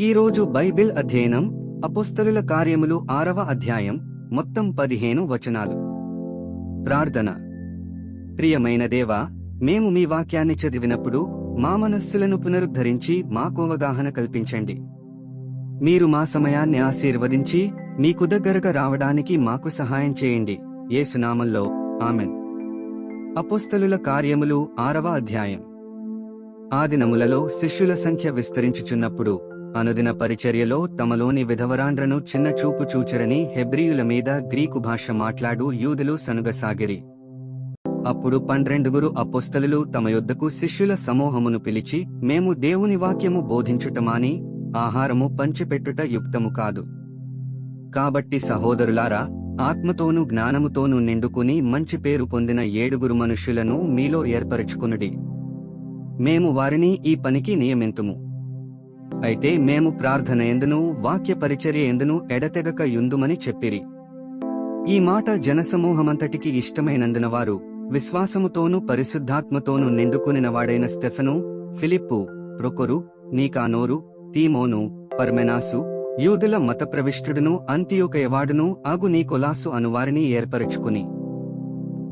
ఈరోజు బైబిల్ అధ్యయనం అపోస్తలుల కార్యములు 6వ అధ్యాయం మొత్తం 15 వచనాలు. ప్రార్థన. ప్రియమైన దేవా, మేము మీ వాక్యాన్ని చదివినప్పుడు మా మనస్సులను పునరుద్ధరించి మాకు అవగాహన కల్పించండి. మీరు మా సమయాన్ని ఆశీర్వదించి మీకు దగ్గరగా రావడానికి మాకు సహాయం చేయండి. యేసు నామములో ఆమెన్. అపోస్తలుల కార్యములు 6వ అధ్యాయం. ఆ దినములలో శిష్యుల సంఖ్య విస్తరించుచున్నప్పుడు అనుదిన పరిచర్యలో తమలోని విధవరాండ్రను చిన్న చూపు చూచరని హెబ్రీయుల మీద గ్రీకు భాష మాట్లాడు యూదులు సనుగసాగిరి. అప్పుడు 12 అపోస్తలులు తమ యొద్దకు శిష్యుల సమూహమును పిలిచి, మేము దేవుని వాక్యము బోధించుటమాని ఆహారము పంచిపెట్టుట యుక్తము కాదు. కాబట్టి సహోదరులారా, ఆత్మతోనూ జ్ఞానముతోనూ నిండుకుని మంచి పేరు పొందిన 7 మనుష్యులను మీలో ఏర్పరచుకునుడి. మేము వారిని ఈ పనికి నియమింతుము. అయితే మేము ప్రార్థన ఎందును వాక్య పరిచర్య ఎందును ఎడతెగక యుందుమని చెప్పిరి. ఈ మాట జనసమూహమంతటికి ఇష్టమైనందున వారు విశ్వాసముతోనూ పరిశుద్ధాత్మతోనూ నిండుకునినవాడైన స్టెఫను, ఫిలిప్పు, ప్రొకొరు, నీకానోరు, తీమోను, పర్మెనాసు, యూదుల మతప్రవిష్టుడును అంతియోకయవాడును అగు నీకొలాసు అనువారిని ఏర్పరచుకుని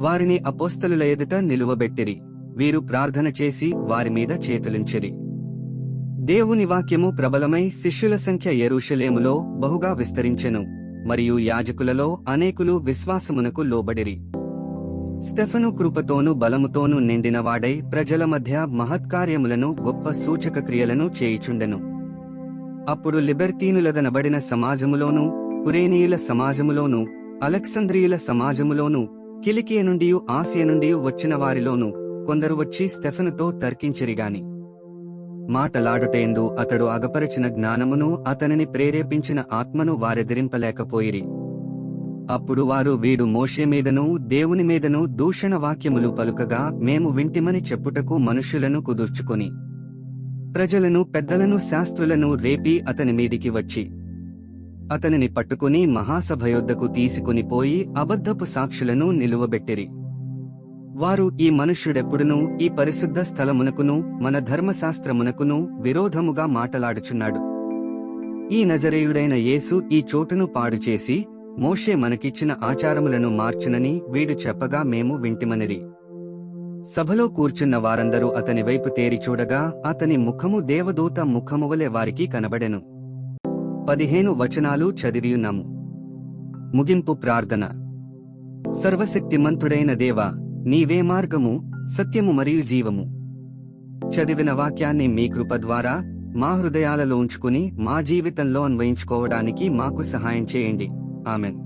వారిని అపోస్తలుల ఎదుట నిలువబెట్టిరి. వీరు ప్రార్థన చేసి వారి మీద చేతులుంచిరి. దేవుని వాక్యము ప్రబలమై శిష్యుల సంఖ్య యెరూషలేములో బహుగా విస్తరించెను, మరియు యాజకులలో అనేకులు విశ్వాసమునకు లోబడిరి. స్టెఫను కృపతోనూ బలముతోనూ నిండినవాడై ప్రజల మధ్య మహత్కార్యములను గొప్ప సూచక క్రియలను చేయుచుండెను. అప్పుడు లిబెర్తీనులదనబడిన సమాజములోనూ, కురేనీయుల సమాజములోనూ, అలెక్సంద్రియుల సమాజములోనూ, కిలికియ నుండి ఆసియ నుండి వచ్చిన వారిలోనూ కొందరు వచ్చి స్టెఫనుతో తర్కించిరిగాని మాటలాడుటయందు అతడు అగపరచిన జ్ఞానమును అతనిని ప్రేరేపించిన ఆత్మను వారెదిరింపలేకపోయిరి. అప్పుడు వారు, వీడు మోషే మీదనూ దేవుని మీదనూ దూషణ వాక్యములు పలుకగా మేము వింటిమని చెప్పుటకు మనుష్యులను కుదుర్చుకొని ప్రజలను పెద్దలను శాస్త్రులను రేపి అతని మీదికి వచ్చి అతనిని పట్టుకుని మహాసభయొద్దకు తీసుకుని పోయి అబద్ధపు సాక్షులను నిలువబెట్టిరి. వారు, ఈ మనుష్యుడెప్పుడునూ ఈ పరిశుద్ధ స్థలమునకును మన ధర్మశాస్త్రమునకును విరోధముగా మాటలాడుచున్నాడు. ఈ నజరేయుడైన యేసు ఈ చోటును పాడుచేసి మోషే మనకిచ్చిన ఆచారములను మార్చునని వీడు చెప్పగా మేము వింటిమనిరి. సభలో కూర్చున్న వారందరూ అతని వైపు తేరి చూడగా అతని ముఖము దేవదూత ముఖమువలె వారికి కనబడెను. 15 వచనాలు చదివియున్నాము. ముగింపు ప్రార్థన. సర్వశక్తిమంతుడైన దేవా, నీవే మార్గము, సత్యము మరియు జీవము. చదివిన వాక్యాన్ని మీ కృప ద్వారా మా హృదయాలలో ఉంచుకుని మా జీవితంలో అన్వయించుకోవడానికి మాకు సహాయం చేయండి. ఆమెన్.